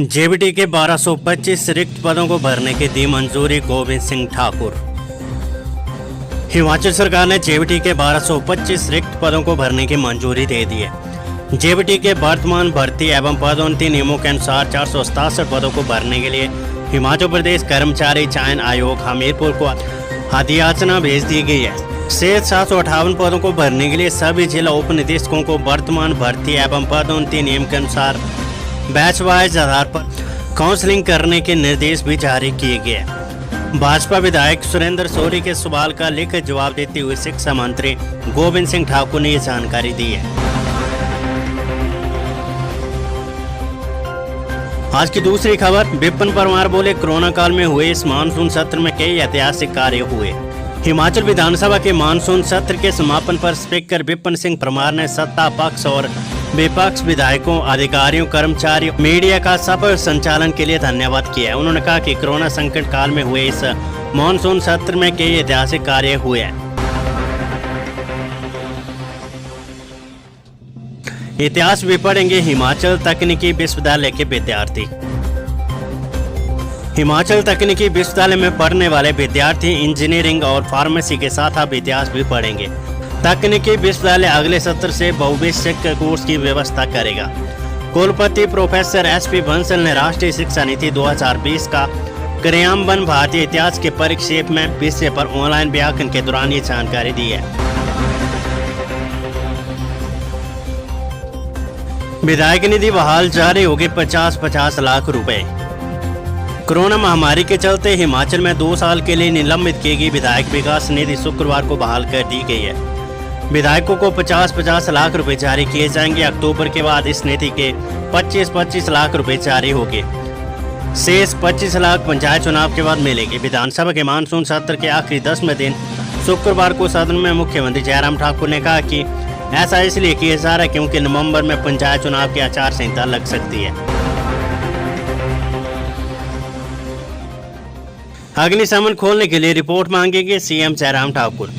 JBT के 1225 रिक्त पदों को भरने की दी मंजूरी गोविंद सिंह ठाकुर। हिमाचल सरकार ने जेबीटी के 1225 रिक्त पदों को भरने की मंजूरी दे दी है। जेबीटी के वर्तमान भर्ती एवं पदोन्नति नियमों के अनुसार 467 पदों को भरने के लिए हिमाचल प्रदेश कर्मचारी चयन आयोग हमीरपुर को अधियाचना भेज दी गई है। शेष 758 पदों को भरने के लिए सभी जिला उप निदेशकों को वर्तमान भर्ती एवं पदोन्नति नियम के अनुसार बैच वाइज आधार पर काउंसलिंग करने के निर्देश भी जारी किए गए। भाजपा विधायक सुरेंद्र सोरी के सवाल का लिखित जवाब देते हुए शिक्षा मंत्री गोविंद सिंह ठाकुर ने ये जानकारी दी है। आज की दूसरी खबर, विपिन परमार बोले कोरोना काल में हुए इस मानसून सत्र में कई ऐतिहासिक कार्य हुए। हिमाचल विधानसभा के मानसून सत्र के समापन पर स्पीकर विपिन सिंह परमार ने सत्ता पक्ष और विपक्ष विधायकों, अधिकारियों, कर्मचारियों, मीडिया का सफल संचालन के लिए धन्यवाद किया। उन्होंने कहा कि कोरोना संकट काल में हुए इस मानसून सत्र में कई ऐतिहासिक कार्य हुए हैं। इतिहास भी पढ़ेंगे हिमाचल तकनीकी विश्वविद्यालय के विद्यार्थी। हिमाचल तकनीकी विश्वविद्यालय में पढ़ने वाले विद्यार्थी इंजीनियरिंग और फार्मेसी के साथ अब इतिहास भी पढ़ेंगे। तकनीकी विश्वविद्यालय अगले सत्र से बहुविषयक कोर्स की व्यवस्था करेगा। कुलपति प्रोफेसर SP बंसल ने राष्ट्रीय शिक्षा नीति 2020 का क्रियान्वयन भारतीय इतिहास के परिक्षेप में विषय पर ऑनलाइन व्याख्यान के दौरान ये जानकारी दी है। विधायक निधि बहाल, जारी होगी 50-50 लाख रुपए। कोरोना महामारी के चलते हिमाचल में 2 साल के लिए निलंबित की गई विधायक विकास निधि शुक्रवार को बहाल कर दी गई है। विधायकों को 50-50 लाख रुपए जारी किए जाएंगे। अक्टूबर के बाद इस निधि के 25-25 लाख रुपए जारी होंगे। शेष 25 लाख पंचायत चुनाव के बाद मिलेगी। विधानसभा के मानसून सत्र के आखिरी 10वें दिन शुक्रवार को सदन में मुख्यमंत्री जयराम ठाकुर ने कहा कि ऐसा इसलिए किया जा रहा है क्योंकि नवंबर में पंचायत चुनाव की आचार संहिता लग सकती है। अग्निशमन खोलने के लिए रिपोर्ट मांगेंगे सीएम जयराम ठाकुर।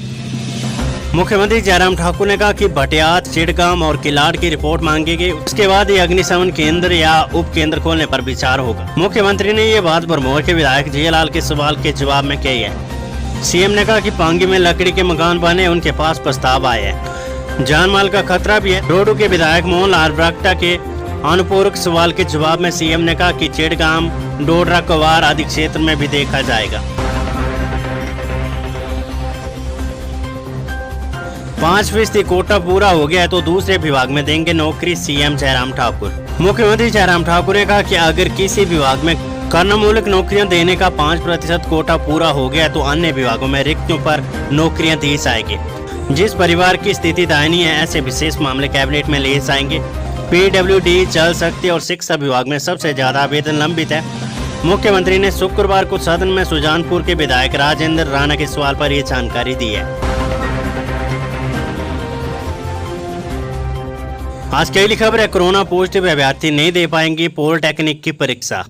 मुख्यमंत्री जयराम ठाकुर ने कहा कि भटियात, चिड़गांव और किलाड़ की रिपोर्ट मांगेंगे। उसके बाद ही अग्निशमन केंद्र या उप केंद्र खोलने पर विचार होगा। मुख्यमंत्री ने ये बात भरमौर के विधायक जियालाल के सवाल के जवाब में कही है। सीएम ने कहा कि पांगी में लकड़ी के मकान बने, उनके पास प्रस्ताव आए हैं। जान माल का खतरा भी है। रोडू के विधायक मोहन लाल ब्राक्टा के अनुपूरक सवाल के जवाब में सीएम ने कहा कि चिड़गांव, डोडरा, क्वार आदि क्षेत्र में भी देखा जाएगा। 5% कोटा पूरा हो गया है तो दूसरे विभाग में देंगे नौकरी, सीएम जयराम ठाकुर। मुख्यमंत्री जयराम ठाकुर ने कहा कि अगर किसी विभाग में कर्णमूलक नौकरियां देने का 5% कोटा पूरा हो गया तो अन्य विभागों में रिक्तियों पर नौकरियां दी जाएगी। जिस परिवार की स्थिति दयनीय है ऐसे विशेष मामले कैबिनेट में ले जाएंगे। PWD, जल शक्ति और शिक्षा विभाग में सबसे ज्यादा आवेदन लंबित है। मुख्यमंत्री ने शुक्रवार को सदन में सुजानपुर के विधायक राजेंद्र राणा के सवाल पर यह जानकारी दी है। आज की अगली खबर है, कोरोना पॉजिटिव अभ्यर्थी नहीं दे पाएंगे पॉलिटेक्निक की परीक्षा।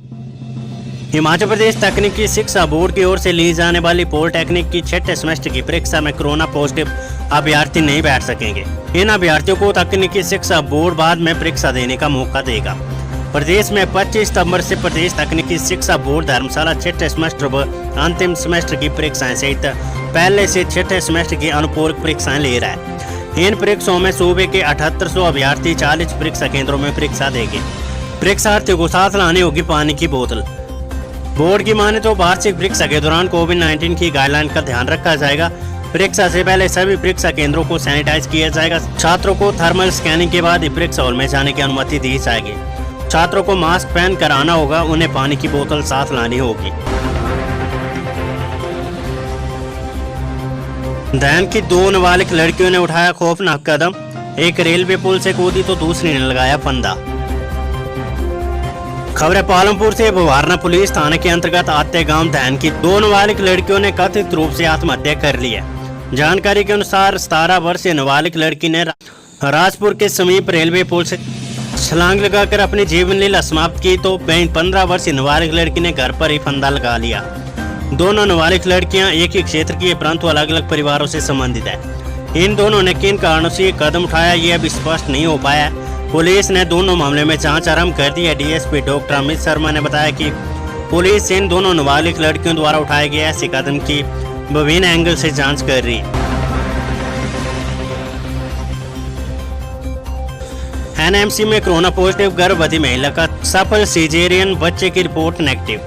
हिमाचल प्रदेश तकनीकी शिक्षा बोर्ड की ओर से ली जाने वाली पॉलिटेक्निक की 6ठे सेमेस्टर की परीक्षा में कोरोना पॉजिटिव अभ्यर्थी नहीं बैठ सकेंगे। इन अभ्यर्थियों को तकनीकी शिक्षा बोर्ड बाद में परीक्षा देने का मौका देगा। प्रदेश में 25 सितंबर से प्रदेश तकनीकी शिक्षा बोर्ड धर्मशाला 6ठे सेमेस्टर व अंतिम सेमेस्टर की परीक्षाएं सहित पहले से 6ठे सेमेस्टर की अनुपूरक परीक्षाएं ले रहा है। इन परीक्षाओं में सूबे के 7800 अभ्यर्थी 40 परीक्षा केंद्रों में परीक्षा देंगे। परीक्षार्थियों को साथ लानी होगी पानी की बोतल। बोर्ड की माने तो वार्षिक परीक्षा के दौरान कोविड-19 की गाइडलाइन का ध्यान रखा जाएगा। परीक्षा से पहले सभी परीक्षा केंद्रों को सैनिटाइज किया जाएगा। छात्रों को थर्मल स्कैनिंग के बाद ही परीक्षा हॉल में जाने की अनुमति दी जाएगी। छात्रों को मास्क पहन कर आना होगा। उन्हें पानी की बोतल साथ लानी होगी। दैन की 2 नाबालिग लड़कियों ने उठाया खौफनाक कदम। एक रेलवे पुल से कूदी तो दूसरी ने लगाया फंदा। खबर है पालमपुर से। भवारना पुलिस थाने के अंतर्गत आते गांव दैन की 2 नाबालिग लड़कियों ने कथित रूप से आत्महत्या कर ली है। जानकारी के अनुसार 17 वर्षीय नाबालिग लड़की ने राजपुर के समीप रेलवे पुल से छलांग लगाकर अपनी जीवन लीला समाप्त की तो 15 वर्षीय नाबालिग लड़की ने घर पर ही फंदा लगा लिया। दोनों नाबालिग लड़कियां एक ही क्षेत्र की परंतु अलग अलग परिवारों से संबंधित है। इन दोनों ने किन कारणों से ये कदम उठाया ये अभी स्पष्ट नहीं हो पाया है। पुलिस ने दोनों मामले में जांच आरंभ कर दी है। डीएसपी डॉक्टर अमित शर्मा ने बताया कि पुलिस इन दोनों नाबालिग लड़कियों द्वारा उठाए गए ऐसे कदम की विभिन्न एंगल से जांच कर रही है। एनएमसी में कोरोना पॉजिटिव गर्भवती महिला का सफल सीजेरियन, बच्चे की रिपोर्ट नेगेटिव।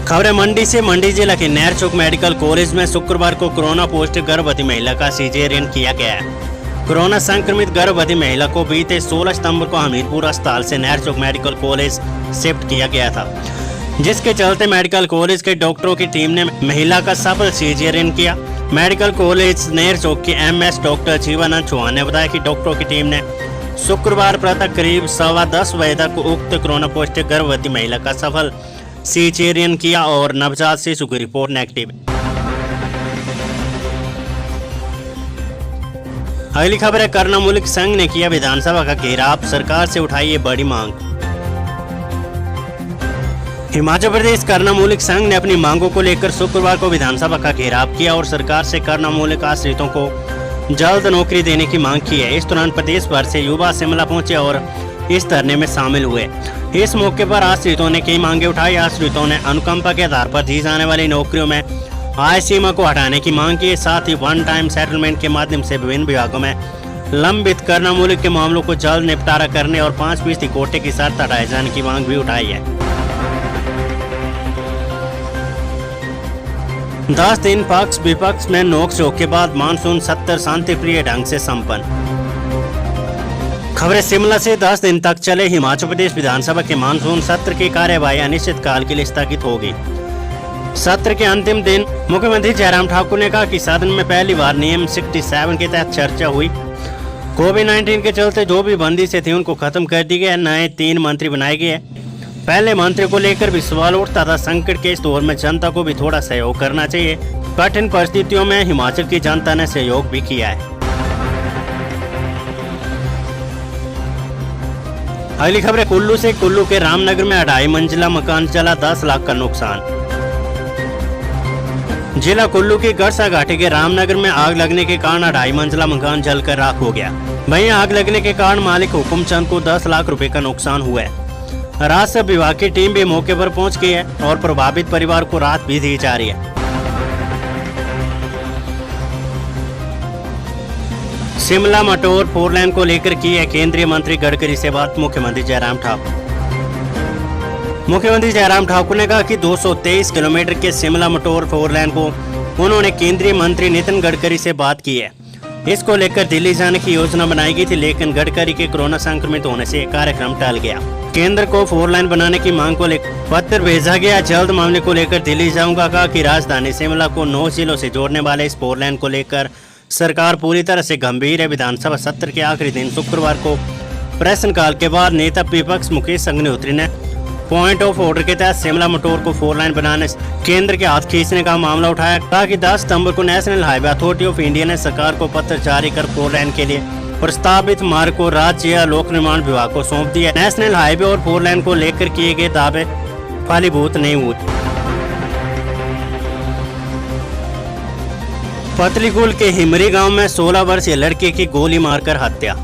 खबरें मंडी से। मंडी जिला के नहर चौक मेडिकल कॉलेज में शुक्रवार को कोरोना पॉजिटिव गर्भवती महिला का सीजेरियन किया गया है। कोरोना संक्रमित गर्भवती महिला को बीते 16 सितंबर को हमीरपुर अस्पताल से नहर चौक मेडिकल कॉलेज शिफ्ट किया गया था, जिसके चलते मेडिकल कॉलेज के डॉक्टरों की टीम ने महिला का सफल सीजेरियन किया। मेडिकल कॉलेज नहर चौक के एमएस डॉक्टर जीवानंद चौहान ने बताया कि डॉक्टरों की टीम ने शुक्रवार प्रातः करीब 10:15 बजे तक उक्त कोरोना पॉजिटिव गर्भवती महिला का सफल सीजेरियन किया और नवजात शिशु की रिपोर्ट नेगेटिव। अगली खबर है, कर्णमूलक संघ ने किया विधानसभा का घेराव, सरकार से उठाई ये बड़ी मांग। हिमाचल प्रदेश कर्णमूलक संघ ने अपनी मांगों को लेकर शुक्रवार को विधानसभा का घेराव किया और सरकार से कर्णमूलक आश्रितों को जल्द नौकरी देने की मांग की है। इस दौरान प्रदेश भर से युवा शिमला पहुंचे और इस धरने में शामिल हुए। इस मौके पर आश्रितों ने कई मांगे उठाई। आश्रितों ने अनुकंपा के आधार पर दी जाने वाली नौकरियों में आय सीमा को हटाने की मांग की, साथ ही वन टाइम सेटलमेंट के माध्यम से विभिन्न विभागों में लंबित कर्णमूलक के मामलों को जल्द निपटारा करने और 5% कोटे की शर्त हटाए जाने की मांग भी उठाई है। 10 दिन पक्ष विपक्ष में नोकझोंक के बाद मानसून सत्र शांतिप्रिय ढंग से संपन्न। खबरें शिमला से। 10 दिन तक चले हिमाचल प्रदेश विधानसभा के मानसून सत्र की कार्यवाही अनिश्चितकाल के लिए स्थगित होगी। सत्र के अंतिम दिन मुख्यमंत्री जयराम ठाकुर ने कहा कि सदन में पहली बार नियम 67 के तहत चर्चा हुई। कोविड-19 के चलते जो भी बंदी से थे उनको खत्म कर दी गई। नए 3 मंत्री बनाए गए। पहले मंत्री को लेकर भी सवाल उठता था। संकट के इस दौर में जनता को भी थोड़ा सहयोग करना चाहिए। कठिन परिस्थितियों में हिमाचल की जनता ने सहयोग भी किया है। अगली खबर है कुल्लू से। कुल्लू के रामनगर में 2.5 मंजिला मकान जला, 10 लाख का नुकसान। जिला कुल्लू की गड़सा घाटी के रामनगर में आग लगने के कारण 2.5 मंजिला मकान जलकर राख हो गया। वहीं आग लगने के कारण मालिक हुकुमचंद को 10 लाख रुपए का नुकसान हुआ है। राजस्व विभाग की टीम भी मौके पर पहुंच गई है और प्रभावित परिवार को राहत भी दी जा रही है। शिमला मटोर 4 लेन को लेकर की है केंद्रीय मंत्री गडकरी से बात। मुख्यमंत्री जयराम ठाकुर ने कहा कि 223 किलोमीटर के शिमला मटोर 4 लेन को उन्होंने केंद्रीय मंत्री नितिन गडकरी से बात की है। इसको लेकर दिल्ली जाने की योजना बनाई गई थी, लेकिन गडकरी के कोरोना संक्रमित होने से कार्यक्रम टल गया। केंद्र को 4 लेन बनाने की मांग को लेकर पत्र भेजा गया। जल्द मामले को लेकर दिल्ली जाऊंगा। कहा कि राजधानी शिमला को 9 जिलों से जोड़ने वाले इस 4 लेन को लेकर सरकार पूरी तरह से गंभीर है। विधानसभा सत्र के आखिरी दिन शुक्रवार को प्रश्नकाल के बाद नेता विपक्ष मुकेश अग्निहोत्री ने पॉइंट ऑफ ऑर्डर के तहत शिमला मटोर को 4 लेन बनाने केंद्र के हाथ खींचने का मामला उठाया। कहा कि 10 सितंबर को national highway authority of India ने सरकार को पत्र जारी कर 4 लेन के लिए प्रस्तावित मार्ग को राज्य या लोक निर्माण विभाग को सौंप दिया। नेशनल हाईवे और 4 लेन को लेकर किए गए दावे फलीभूत नहीं हुए। पतलीकुल के हिमरी गांव में 16 वर्षीय लड़के की गोली मारकर हत्या।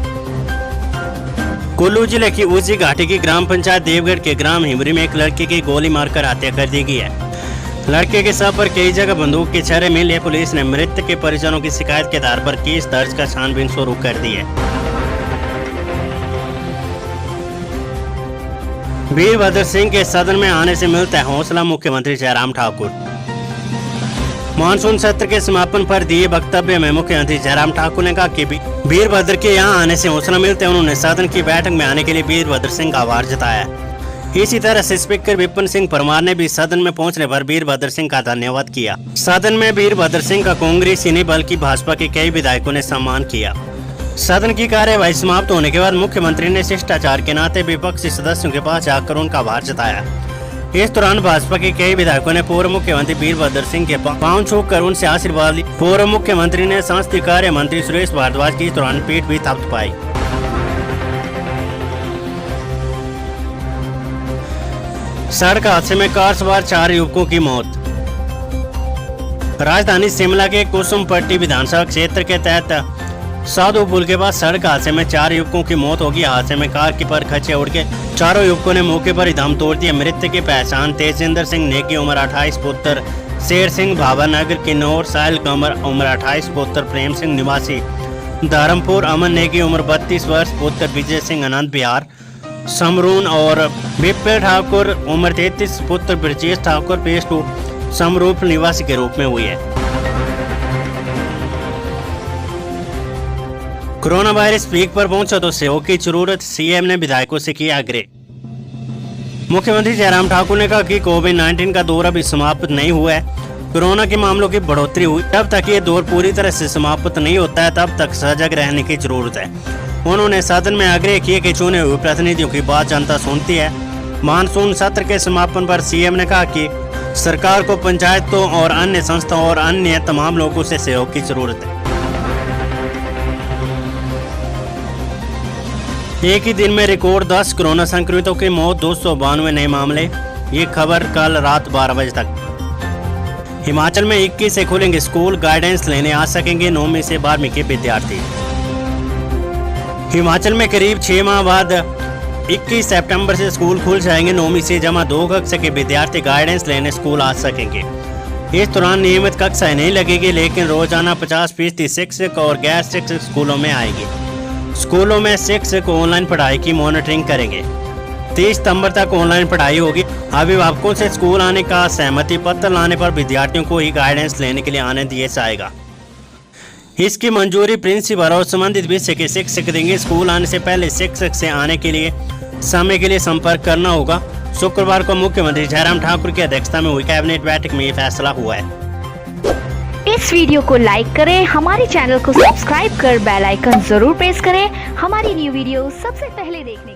कुल्लू जिले की ऊंची घाटी की ग्राम पंचायत देवगढ़ के ग्राम हिमरी में एक लड़के की गोली मारकर हत्या कर दी गई है। लड़के के शव पर कई जगह बंदूक के छर्रे मिले। पुलिस ने मृतक के परिजनों की शिकायत के आधार पर केस दर्ज कर छानबीन शुरू कर दी है। वीरभद्र सिंह के सदन में आने से मिलता है हौसला, मुख्यमंत्री जयराम ठाकुर। मानसून सत्र के समापन पर दिए वक्तव्य में मुख्यमंत्री जयराम ठाकुर ने कहा कि वीरभद्र के यहां आने से हौसला मिलता है। उन्होंने सदन की बैठक में आने के लिए वीरभद्र सिंह का आभार जताया। इसी तरह से स्पीकर विपिन सिंह परमार ने भी सदन में पहुंचने पर वीरभद्र सिंह का धन्यवाद किया। सदन में वीरभद्र सिंह का कांग्रेस ही नहीं बल्कि भाजपा के कई विधायकों ने सम्मान किया। सदन की कार्यवाही समाप्त होने के बाद मुख्यमंत्री ने शिष्टाचार के नाते विपक्षी सदस्यों के पास जाकर उनका आभार जताया। इस दौरान भाजपा के कई विधायकों ने पूर्व मुख्यमंत्री वीरभद्र सिंह के पांव छूकर उनसे आशीर्वाद ली। पूर्व मुख्यमंत्री ने संसदीय कार्य मंत्री सुरेश भारद्वाज की इस दौरान पीठ भी थपथ पाई। सड़क हादसे में कार सवार 4 युवकों की मौत। राजधानी शिमला के कुसुमपट्टी विधानसभा क्षेत्र के तहत साधु पुल के पास सड़क हादसे में 4 युवकों की मौत होगी। हादसे में कार की पर खचे उड़ के चारों युवकों ने मौके पर ही दम तोड़ दिया। मृतक की पहचान तेजिंदर सिंह नेगी उम्र 28 पुत्र शेर सिंह भावानगर किन्नौर, साहिल कमर उम्र 28 पुत्र प्रेम सिंह निवासी धर्मपुर, अमन नेगी उम्र 32 वर्ष पुत्र विजय सिंह अनंत बिहार समरून और विप्र ठाकुर उम्र 33 पुत्र ब्रजेश ठाकुर पेश टू समरूप निवासी के रूप में हुई है। कोरोना वायरस पीक पर पहुंचा तो सहयोग की जरूरत, सीएम ने विधायकों से किया आग्रह। मुख्यमंत्री जयराम ठाकुर ने कहा कि कोविड-19 का दौर अभी समाप्त नहीं हुआ है। कोरोना के मामलों की बढ़ोतरी हुई, तब तक ये दौर पूरी तरह से समाप्त नहीं होता है, तब तक सजग रहने की जरूरत है। उन्होंने सदन में आग्रह किया कि चुने हुए प्रतिनिधियों की बात जनता सुनती है। मानसून सत्र के समापन पर सीएम ने कहा कि सरकार को पंचायतों और अन्य संस्थाओं और अन्य तमाम लोगों से सहयोग की जरूरत है। एक ही दिन में रिकॉर्ड 10 कोरोना संक्रमितों की मौत, 292 नए मामले। ये खबर कल रात 12 बजे तक। हिमाचल में 21 से खुलेंगे स्कूल, गाइडेंस लेने आ सकेंगे 9वीं से 12वीं के विद्यार्थी। हिमाचल में करीब 6 माह बाद 21 सितंबर से स्कूल खुल जाएंगे। 9वीं से जमा 2 कक्षा के विद्यार्थी गाइडेंस लेने स्कूल आ सकेंगे। इस दौरान नियमित कक्षाएं नहीं लगेगी, लेकिन रोजाना 50% शिक्षक और गैर शिक्षक स्कूलों में आएगी। स्कूलों में शिक्षक ऑनलाइन पढ़ाई की मॉनिटरिंग करेंगे। 30 सितंबर तक ऑनलाइन पढ़ाई होगी। अभिभावकों से स्कूल आने का सहमति पत्र लाने पर विद्यार्थियों को ही गाइडेंस लेने के लिए आने दिया जाएगा। इसकी मंजूरी प्रिंसिपल और संबंधित विषय के शिक्षक देंगे। स्कूल आने से पहले शिक्षक से आने के लिए समय के लिए संपर्क करना होगा। शुक्रवार को मुख्यमंत्री जयराम ठाकुर की अध्यक्षता में हुई कैबिनेट बैठक में ये फैसला हुआ है। इस वीडियो को लाइक करें, हमारे चैनल को सब्सक्राइब कर बेल आइकन जरूर प्रेस करें हमारी न्यू वीडियो सबसे पहले देखने